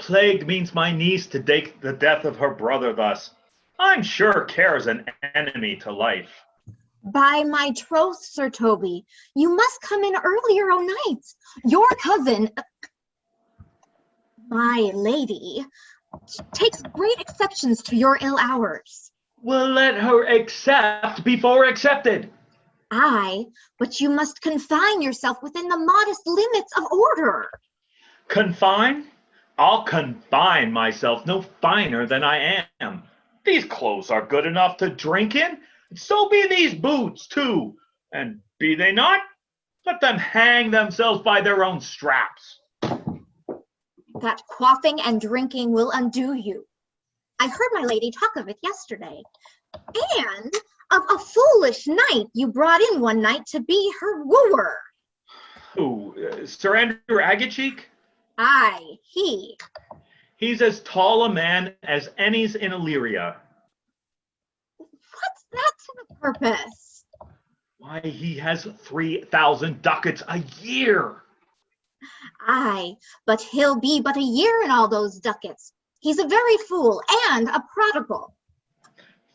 plague means my niece to take the death of her brother thus? I'm sure care's an enemy to life. By my troth, Sir Toby, you must come in earlier o' nights. Your cousin, my lady, takes great exceptions to your ill hours. Well, let her accept before accepted. Aye, but you must confine yourself within the modest limits of order. Confine? I'll confine myself no finer than I am. These clothes are good enough to drink in, so be these boots too, and be they not, let them hang themselves by their own straps. That quaffing and drinking will undo you. I heard my lady talk of it yesterday, and of a foolish knight you brought in one night to be her wooer. Who, Sir Andrew Aguecheek? Aye, he. He's as tall a man as any's in Illyria. What's that to the purpose? Why, he has 3,000 ducats a year. Aye, but he'll be but a year in all those ducats. He's a very fool and a prodigal.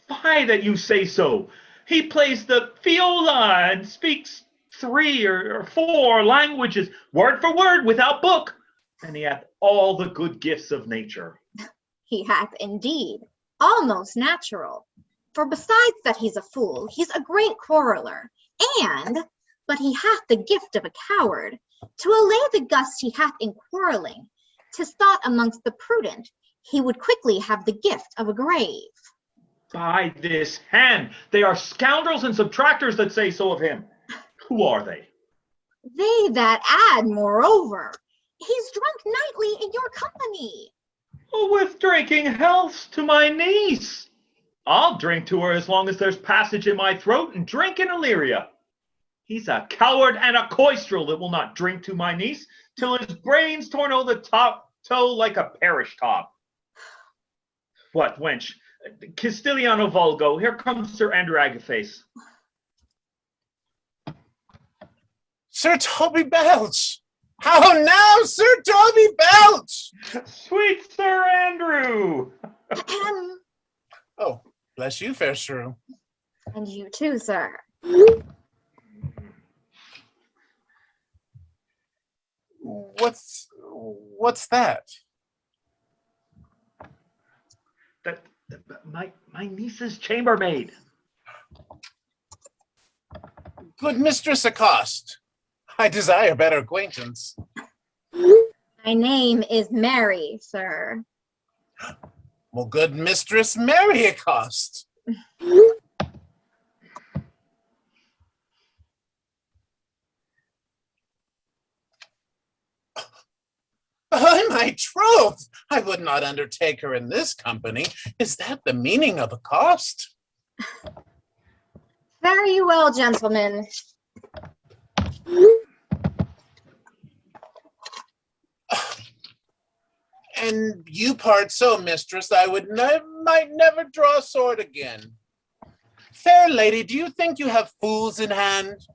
Why that you say so? He plays the viola and speaks 3 or 4 languages, word for word, without book. And he hath all the good gifts of nature. He hath indeed, almost natural. For besides that he's a fool, he's a great quarreller, but he hath the gift of a coward. To allay the gust he hath in quarrelling, 'tis thought amongst the prudent, he would quickly have the gift of a grave. By this hand, they are scoundrels and subtractors that say so of him. Who are they? They that add, moreover. He's drunk nightly in your company. With drinking healths to my niece. I'll drink to her as long as there's passage in my throat and drink in Illyria. He's a coward and a coistrel that will not drink to my niece till his brains torn o' the top toe like a parish top. What, wench? Castiliano Vulgo, here comes Sir Andrew Agaface. Sir Toby Belch! How now, Sir Toby Belch? Sweet Sir Andrew! Oh, bless you, fair shrew. And you too, sir. What's that? My niece's chambermaid. Good mistress accost. I desire better acquaintance. My name is Mary, sir. Well, good mistress Mary accost. By my troth, I would not undertake her in this company. Is that the meaning of accost? Fare you well, gentlemen. And you part so, mistress, I might never draw a sword again. Fair lady, do you think you have fools in hand?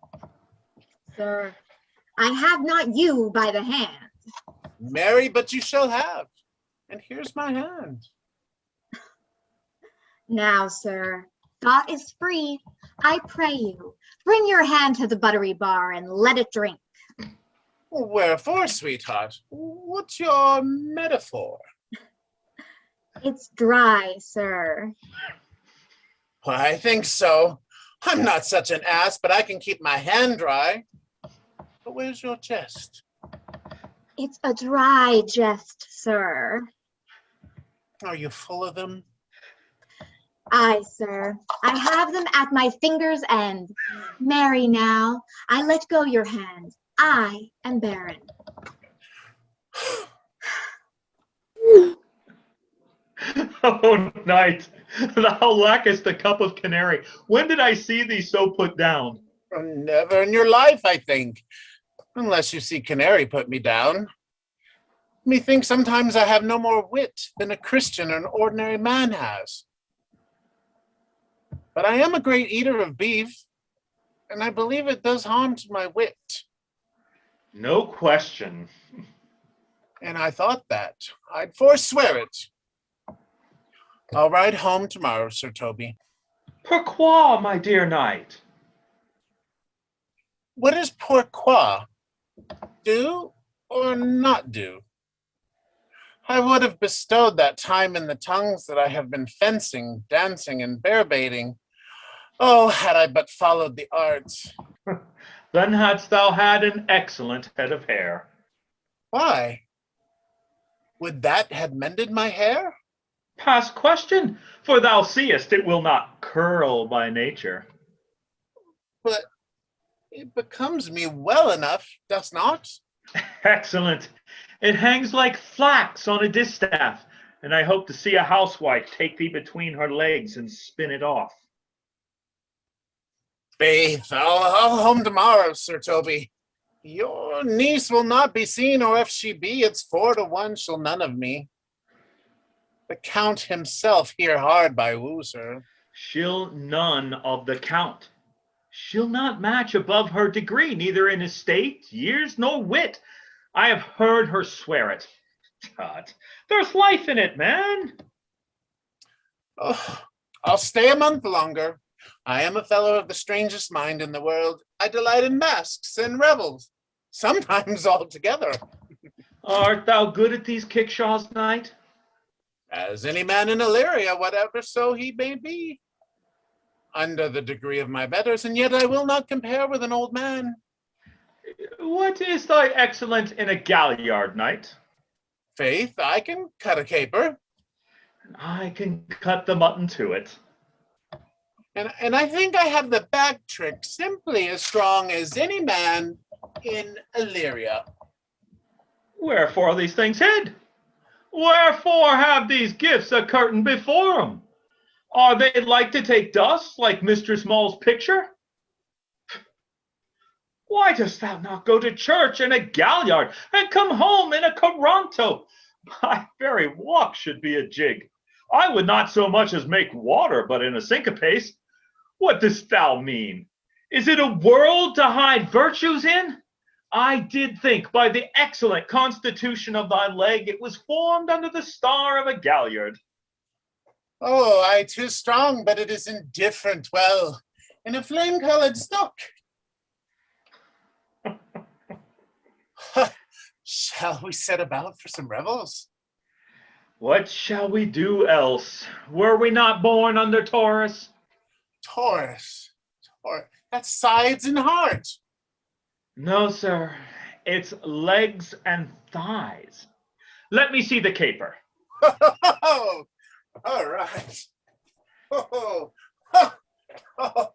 Sir, I have not you by the hand. Marry, but you shall have. And here's my hand. Now, sir, thought is free. I pray you, bring your hand to the buttery bar and let it drink. Wherefore, sweetheart? What's your metaphor? It's dry, sir. Well, I think so. I'm not such an ass, but I can keep my hand dry. But where's your chest? It's a dry jest, sir. Are you full of them? Aye, sir. I have them at my finger's end. Marry now, I let go your hand. I am barren. Oh, knight, thou lackest a cup of canary. When did I see thee so put down? Never in your life, I think. Unless you see canary put me down. Methinks sometimes I have no more wit than a Christian or an ordinary man has. But I am a great eater of beef, and I believe it does harm to my wit. No question. And I thought that. I'd forswear it. I'll ride home tomorrow, Sir Toby. Pourquoi, my dear knight? What is pourquoi? Do or not do? I would have bestowed that time in the tongues that I have been fencing, dancing, and bear baiting. Oh, had I but followed the arts. Then hadst thou had an excellent head of hair. Why? Would that have mended my hair? Past question, for thou seest it will not curl by nature. But it becomes me well enough, does not? Excellent. It hangs like flax on a distaff, and I hope to see a housewife take thee between her legs and spin it off. Faith, I'll home tomorrow, Sir Toby. Your niece will not be seen, or if she be, it's 4-1 she'll none of me. The Count himself here hard by woo, sir. She'll none of the Count. She'll not match above her degree, neither in estate, years, nor wit. I have heard her swear it. Tut, there's life in it, man. Oh, I'll stay a month longer. I am a fellow of the strangest mind in the world. I delight in masks and revels, sometimes all together. Art thou good at these kickshaws, knight? As any man in Illyria, whatever so he may be. Under the degree of my betters, and yet I will not compare with an old man. What is thy excellent in a galliard, knight? Faith, I can cut a caper. I can cut the mutton to it. And I think I have the back trick simply as strong as any man in Illyria. Wherefore are these things hid? Wherefore have these gifts a curtain before them? Are they like to take dust like Mistress Mall's picture? Why dost thou not go to church in a galliard and come home in a coranto? My very walk should be a jig. I would not so much as make water but in a syncopace. What dost thou mean? Is it a world to hide virtues in? I did think by the excellent constitution of thy leg it was formed under the star of a galliard. Oh, I too strong, but it is indifferent. Well, in a flame-colored stock. Shall we set about for some revels? What shall we do else? Were we not born under Taurus? Taurus. That's sides and heart. No, sir. It's legs and thighs. Let me see the caper. Oh, all right. Oh, oh, oh.